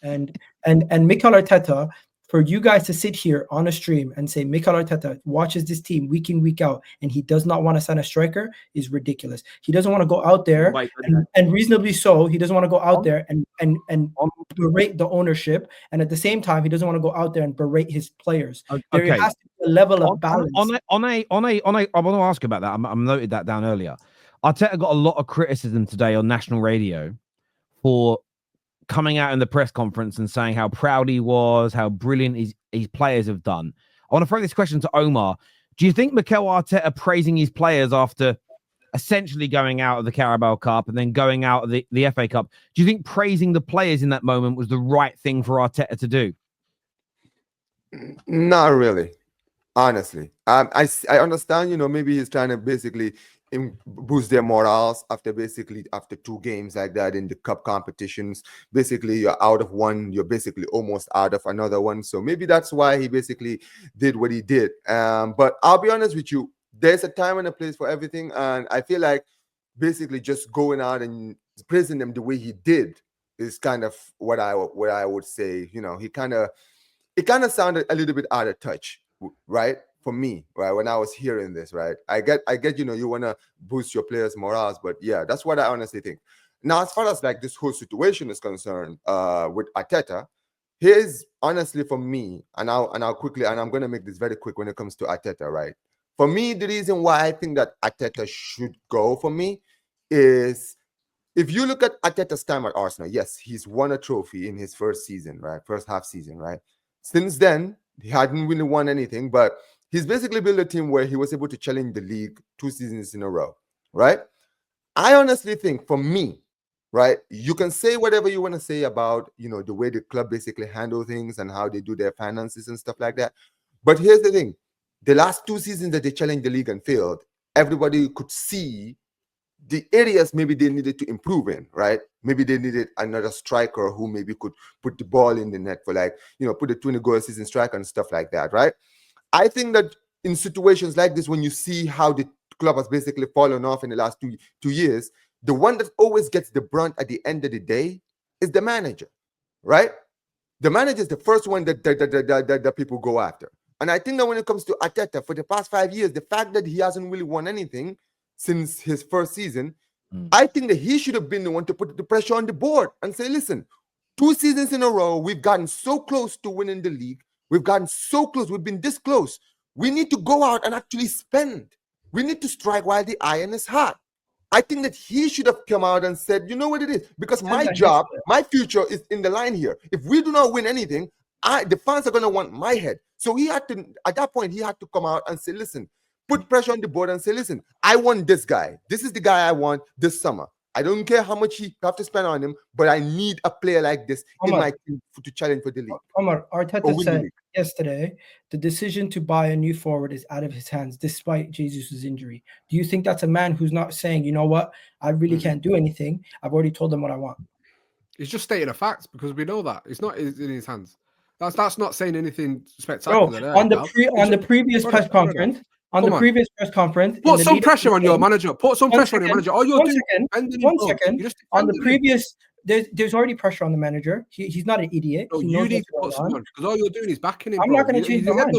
And Mikel Arteta, for you guys to sit here on a stream and say Mikel Arteta watches this team week in, week out, and he does not want to sign a striker is ridiculous. He doesn't want to go out there, and reasonably so, he doesn't want to go out there and berate the ownership, and at the same time, he doesn't want to go out there and berate his players. There has to be a level of balance. I want to ask about that. I'm noted that down earlier. Arteta got a lot of criticism today on national radio for coming out in the press conference and saying how proud he was, how brilliant his players have done. I want to throw this question to Omar. Do you think Mikel Arteta praising his players after essentially going out of the Carabao Cup and then going out of the FA Cup, do you think praising the players in that moment was the right thing for Arteta to do? Not really, honestly. I understand, maybe he's trying to basically boost their morals after 2 games like that in the cup competitions. Basically, you're out of one, you're basically almost out of another one. So maybe that's why he basically did what he did. But I'll be honest with you, there's a time and a place for everything. And I feel like basically just going out and praising them the way he did is kind of what I would say. It kind of sounded a little bit out of touch, right? For me, right, when I was hearing this, right, I get, you want to boost your players' morals, but yeah, that's what I honestly think. Now, as far as like this whole situation is concerned, with Arteta, here's honestly for me, and I'll quickly, and I'm going to make this very quick when it comes to Arteta, right? For me, the reason why I think that Arteta should go for me is if you look at Arteta's time at Arsenal, yes, he's won a trophy in his first season, right, first half season, right. Since then, he hadn't really won anything, but he's basically built a team where he was able to challenge the league 2 seasons in a row, right? I honestly think, for me, right, you can say whatever you want to say about, the way the club basically handle things and how they do their finances and stuff like that. But here's the thing. The last 2 seasons that they challenged the league and failed, everybody could see the areas maybe they needed to improve in, right? Maybe they needed another striker who maybe could put the ball in the net for put a 20-goal season striker and stuff like that, right? I think that in situations like this, when you see how the club has basically fallen off in the last two years, the one that always gets the brunt at the end of the day is the manager, right? The manager is the first one that people go after. And I think that when it comes to Arteta, for the past 5 years, the fact that he hasn't really won anything since his first season, I think that he should have been the one to put the pressure on the board and say, listen, 2 seasons in a row, we've gotten so close to winning the league. We've gotten so close. We've been this close. We need to go out and actually spend. We need to strike while the iron is hot. I think that he should have come out and said, you know what it is? Because my job, my future is in the line here. If we do not win anything, the fans are going to want my head. So he had to, at that point, he had to come out and say, listen, put pressure on the board and say, listen, I want this guy. This is the guy I want this summer. I don't care how much he have to spend on him, but I need a player like this in my team to challenge for the league. Omar, Arteta said yesterday the decision to buy a new forward is out of his hands despite Jesus' injury. Do you think that's a man who's not saying, you know what, I really can't do anything. I've already told them what I want. He's just stating a fact because we know that. It's not in his hands. That's not saying anything spectacular. Bro, on the previous press conference, put some pressure on your manager. Put some pressure on your manager. All you're doing, one second. On the previous, there's already pressure on the manager. He's not an idiot. No, you need to put someone because all you're doing is backing him. I'm not going to change my mind.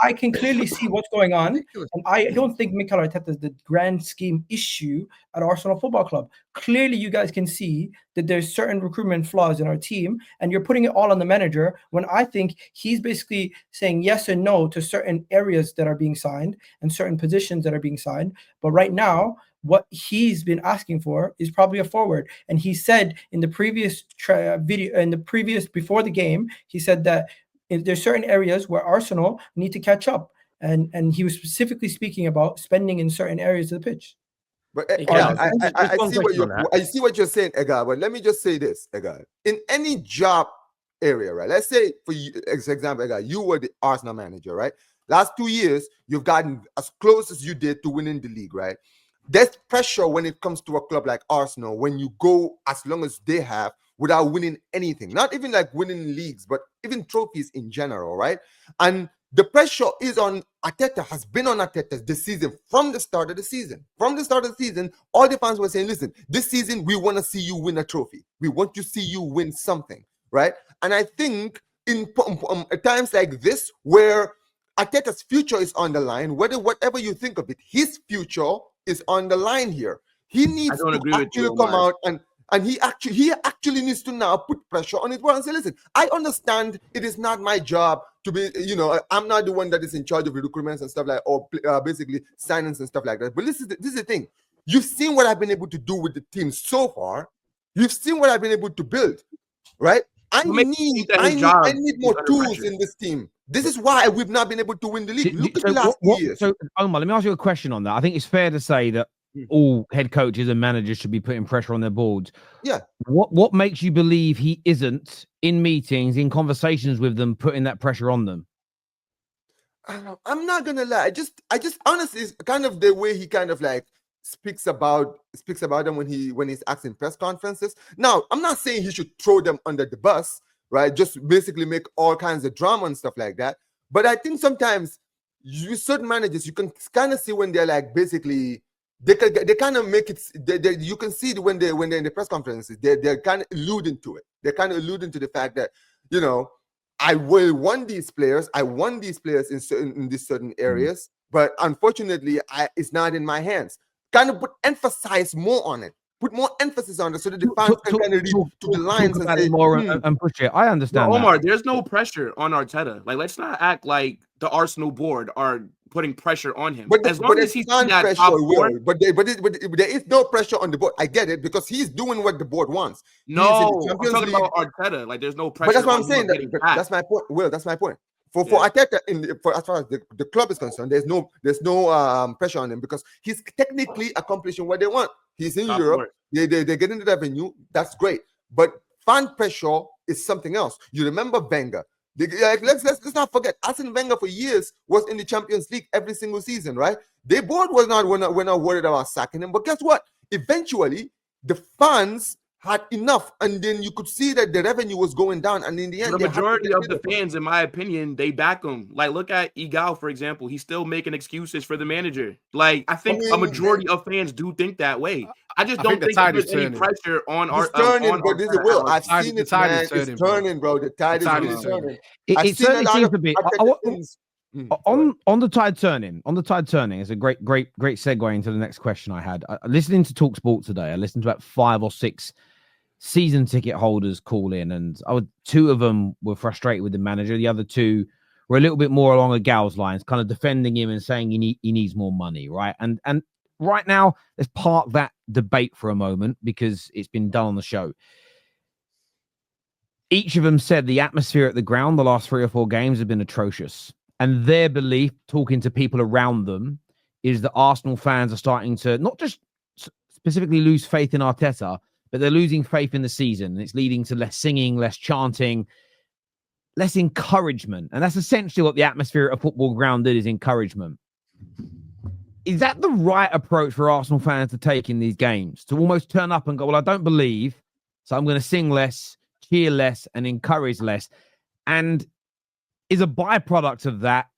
I can clearly see what's going on, and I don't think Mikel Arteta is the grand scheme issue at Arsenal Football Club. Clearly, you guys can see that there's certain recruitment flaws in our team, and you're putting it all on the manager when I think he's basically saying yes and no to certain areas that are being signed and certain positions that are being signed. But right now, what he's been asking for is probably a forward. And he said in the previous before the game, he said that there's certain areas where Arsenal need to catch up. And he was specifically speaking about spending in certain areas of the pitch. But I see what you're saying, Edgar. But let me just say this, Edgar. In any job area, right? Let's say for you, as example, Edgar, you were the Arsenal manager, right? Last 2 years, you've gotten as close as you did to winning the league, right? There's pressure when it comes to a club like Arsenal when you go as long as they have without winning anything, not even like winning leagues, but even trophies in general, right? And the pressure is on Arteta, has been on Arteta this season from the start of the season. From the start of the season, all the fans were saying, listen, this season, we want to see you win a trophy. We want to see you win something, right? And I think at times like this, where Arteta's future is on the line, whatever you think of it, his future is on the line here. He needs to actually come out and he actually needs to now put pressure on his board and say, listen, I understand it is not my job to be, I'm not the one that is in charge of the recruitments and stuff like, or basically signings and stuff like that. But this is the thing. You've seen what I've been able to do with the team so far. You've seen what I've been able to build, right? I need more tools in this team. This is why we've not been able to win the league. Look at the last 2 years. So, Omar, let me ask you a question on that. I think it's fair to say that all head coaches and managers should be putting pressure on their boards. Yeah. What makes you believe he isn't in meetings, in conversations with them, putting that pressure on them? I'm not gonna lie. I just honestly, it's kind of the way he kind of like speaks about them when he's asking press conferences. Now, I'm not saying he should throw them under the bus, right? Just basically make all kinds of drama and stuff like that. But I think sometimes certain managers, you can kind of see when they're like basically they kind of make it. You can see when they're in the press conferences, they're kind of alluding to it. They're kind of alluding to the fact that I won these players. I won these players in these certain areas, but unfortunately, it's not in my hands. Kind of emphasize more on it. Put more emphasis on it so that the fans can kind of read to the lines and say more and push it. I understand. Omar, there's no pressure on Arteta. Like, let's not act like the Arsenal board are putting pressure on him. But as long as he's on that top four, but there is no pressure on the board. I get it because he's doing what the board wants. No, I'm talking about Arteta. Like, there's no pressure. But that's what I'm saying. That's my point. Will, that's my point. For Arteta, as far as the club is concerned, there's no pressure on him because he's technically accomplishing what they want. He's in Europe. They're getting the revenue. That's great. But fan pressure is something else. You remember Wenger? Let's not forget. Arsene Wenger for years was in the Champions League every single season, right? Their board we're not worried about sacking him. But guess what? Eventually, the fans had enough, and then you could see that the revenue was going down, and in the end, the majority of the fans, in my opinion, they back him. Like, look at Igal, for example. He's still making excuses for the manager. Like, I think a majority of fans do think that way. I just don't think there's any pressure on our turning, but this is Will. I've seen it, man. It's turning, bro. The tide is really turning. It certainly seems to be. On the tide turning, it's a great segue into the next question I had. Listening to Talk Sport today, I listened to about 5 or 6 season ticket holders call in, and 2 of them were frustrated with the manager. The other 2 were a little bit more along a Gal's lines, kind of defending him and saying he needs more money, right? And right now, let's park that debate for a moment because it's been done on the show. Each of them said the atmosphere at the ground the last 3 or 4 games have been atrocious. And their belief, talking to people around them, is that Arsenal fans are starting to not just specifically lose faith in Arteta, but they're losing faith in the season. And it's leading to less singing, less chanting, less encouragement. And that's essentially what the atmosphere at a football ground is encouragement. Is that the right approach for Arsenal fans to take in these games? To almost turn up and go, well, I don't believe, so I'm going to sing less, cheer less, and encourage less. And is a byproduct of that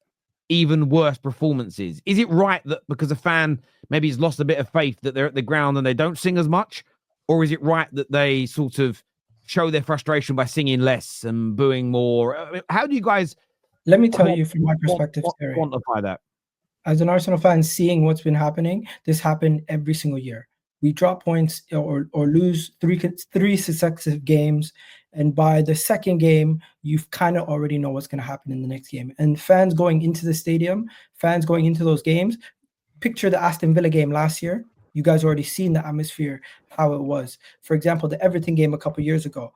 even worse performances? Is it right that because a fan maybe has lost a bit of faith that they're at the ground and they don't sing as much? Or is it right that they sort of show their frustration by singing less and booing more? I mean, how do you guys... Let me tell you from my perspective, Terry. Quantify that. As an Arsenal fan, seeing what's been happening, this happened every single year. We drop points or lose three successive games, and by the second game, you kind of already know what's going to happen in the next game. And fans going into the stadium, fans going into those games, picture the Aston Villa game last year. You guys already seen the atmosphere, how it was. For example, the Everton game a couple of years ago.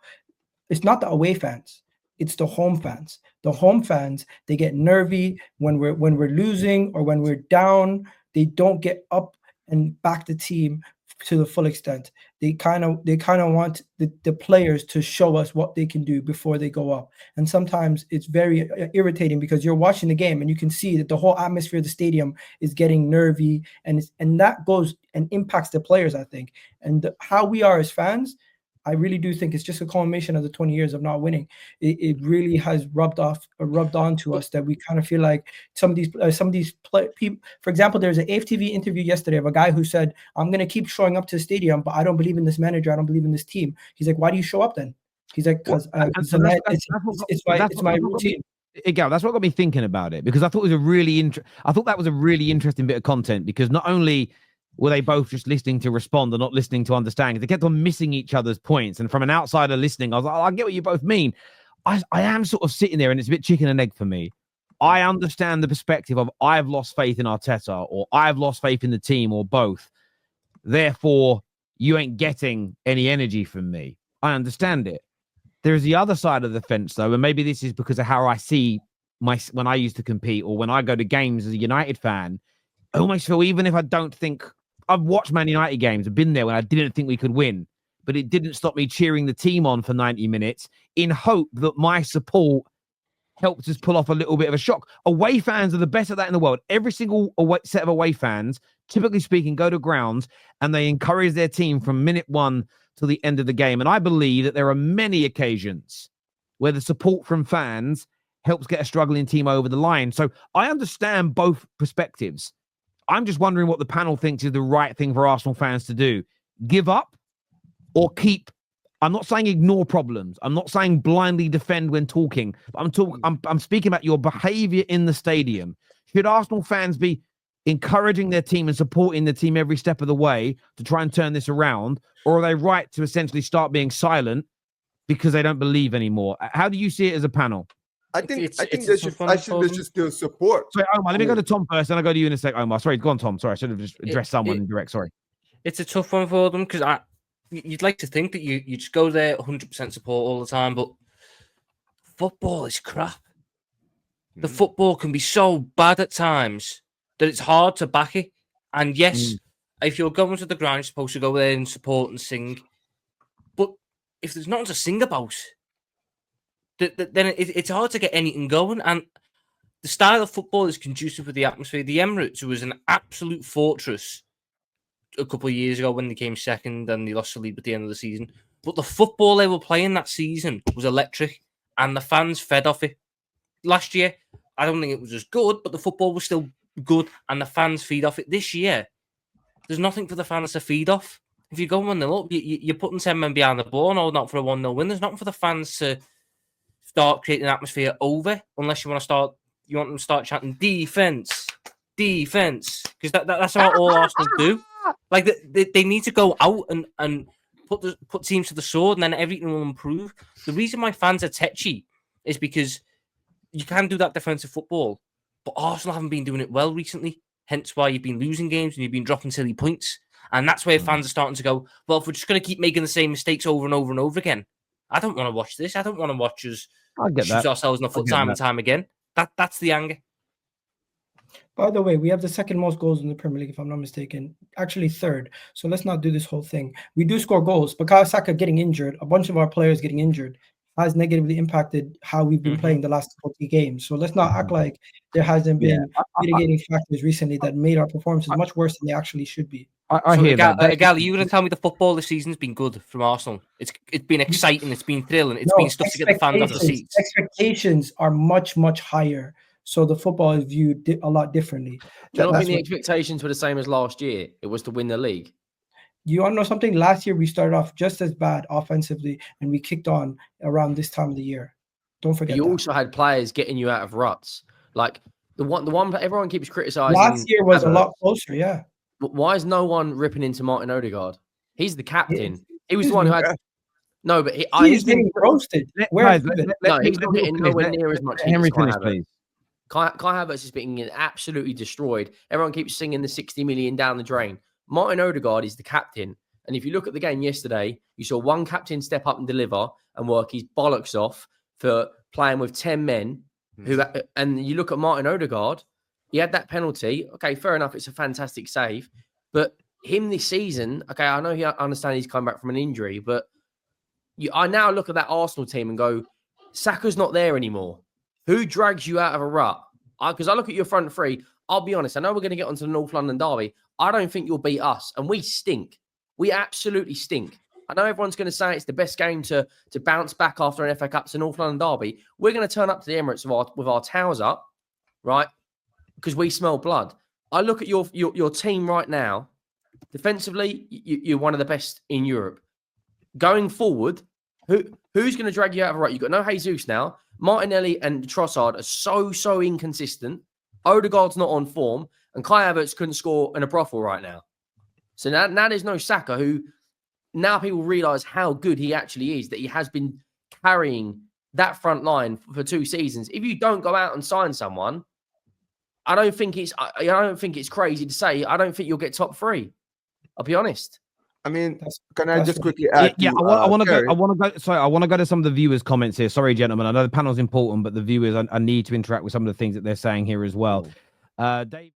It's not the away fans. It's the home fans. The home fans, they get nervy when we're losing or when we're down. They don't get up and back the team to the full extent. They kind of want the players to show us what they can do before they go up. And sometimes it's very irritating because you're watching the game and you can see that the whole atmosphere of the stadium is getting nervy, and that goes and impacts the players, I think. And how we are as fans, I really do think it's just a culmination of the 20 years of not winning. It really has rubbed on to us that we kind of feel like some of these people. For example, there's an AFTV interview yesterday of a guy who said, "I'm going to keep showing up to the stadium, but I don't believe in this manager. I don't believe in this team." He's like, "Why do you show up then?" He's like, because it's my routine. Again, that's what got me thinking about it, because I thought it was that was a really interesting bit of content, because not only were they both just listening to respond and not listening to understand, they kept on missing each other's points. And from an outsider listening, I was like, I get what you both mean. I am sort of sitting there, and it's a bit chicken and egg for me. I understand the perspective of I've lost faith in Arteta, or I've lost faith in the team, or both. Therefore, you ain't getting any energy from me. I understand it. There's the other side of the fence, though, and maybe this is because of how I see when I used to compete, or when I go to games as a United fan. I almost feel, even if I don't think I've watched Man United games, I've been there when I didn't think we could win, but it didn't stop me cheering the team on for 90 minutes in hope that my support helped us pull off a little bit of a shock. Away fans are the best at that in the world. Every single set of away fans, typically speaking, go to grounds and they encourage their team from minute one to the end of the game. And I believe that there are many occasions where the support from fans helps get a struggling team over the line. So I understand both perspectives. I'm just wondering what the panel thinks is the right thing for Arsenal fans to do. Give up or keep. I'm not saying ignore problems. I'm not saying blindly defend when talking. I'm speaking about your behavior in the stadium. Should Arsenal fans be encouraging their team and supporting the team every step of the way to try and turn this around? Or are they right to essentially start being silent because they don't believe anymore? How do you see it as a panel? I think they should still support. Sorry, Omar, let me go to Tom first, and I'll go to you in a sec, Omar. Sorry, go on, Tom. Sorry, I should have just addressed someone in direct. Sorry. It's a tough one for them, because you'd like to think that you just go there 100% support all the time, but football is crap. The football can be so bad at times that it's hard to back it. And yes, if you're going to the ground, you're supposed to go there and support and sing. But if there's nothing to sing about, then it's hard to get anything going. And the style of football is conducive with the atmosphere. The Emirates was an absolute fortress a couple of years ago when they came second and they lost the lead at the end of the season. But the football they were playing that season was electric, and the fans fed off it. Last year, I don't think it was as good, but the football was still good, and the fans feed off it. This year, there's nothing for the fans to feed off. If you go 1-0 up, you're putting 10 men behind the ball and holding out for a 1-0 win. There's nothing for the fans to start creating an atmosphere over, unless you want them to start chanting defense, because that's what all Arsenal do. Like they need to go out and put teams to the sword, and then everything will improve. The reason why fans are tetchy is because you can do that defensive football, but Arsenal haven't been doing it well recently. Hence why you've been losing games and you've been dropping silly points. And that's where fans are starting to go, well, if we're just going to keep making the same mistakes over and over and over again, I don't want to watch this. I don't want to watch us shoot ourselves in the foot time and time again. That's the anger. By the way, we have the second most goals in the Premier League, if I'm not mistaken. Actually, third. So let's not do this whole thing. We do score goals, but Saka getting injured, a bunch of our players getting injured, has negatively impacted how we've been playing the last 40 games. So let's not act like there hasn't been mitigating factors recently that made our performances much worse than they actually should be. I hear that. Gal, are you going to tell me the football this season's been good from Arsenal? It's been exciting, it's been thrilling, it's been stuff to get the fans off the seats. Expectations are much, much higher. So the football is viewed a lot differently. Do you not think the expectations were the same as last year? It was to win the league. You want to know something? Last year, we started off just as bad offensively, and we kicked on around this time of the year. Don't forget You also had players getting you out of ruts. Like the one everyone keeps criticizing. Last year was a lot closer, yeah. But why is no one ripping into Martin Odegaard? He's the captain. He was the one who had... No, but he's getting roasted. He's not getting nowhere near as much. Henry, finish, please. Kai Havertz is being absolutely destroyed. Everyone keeps singing the 60 million down the drain. Martin Odegaard is the captain. And if you look at the game yesterday, you saw one captain step up and deliver and work his bollocks off for playing with 10 men. And you look at Martin Odegaard, he had that penalty. Okay, fair enough. It's a fantastic save. But him this season, okay, I know I understand he's come back from an injury, but I now look at that Arsenal team and go, Saka's not there anymore. Who drags you out of a rut? Because I look at your front three, I'll be honest, I know we're going to get onto the North London derby. I don't think you'll beat us. And we stink. We absolutely stink. I know everyone's going to say it's the best game to bounce back after an FA Cup to North London derby. We're going to turn up to the Emirates with our towels up, right? Because we smell blood. I look at your team right now. Defensively, you're one of the best in Europe. Going forward, Who's going to drag you out of a right? You've got no Jesus now. Martinelli and Trossard are so inconsistent. Odegaard's not on form, and Kai Havertz couldn't score in a brothel right now. So now there's no Saka, who now people realise how good he actually is, that he has been carrying that front line for 2 seasons. If you don't go out and sign someone, I don't think it's crazy to say, I don't think you'll get top 3. I'll be honest. I mean, can I just quickly add? Yeah, I want to go. Sorry, I want to go to some of the viewers' comments here. Sorry, gentlemen. I know the panel's important, but the viewers, I need to interact with some of the things that they're saying here as well. Dave.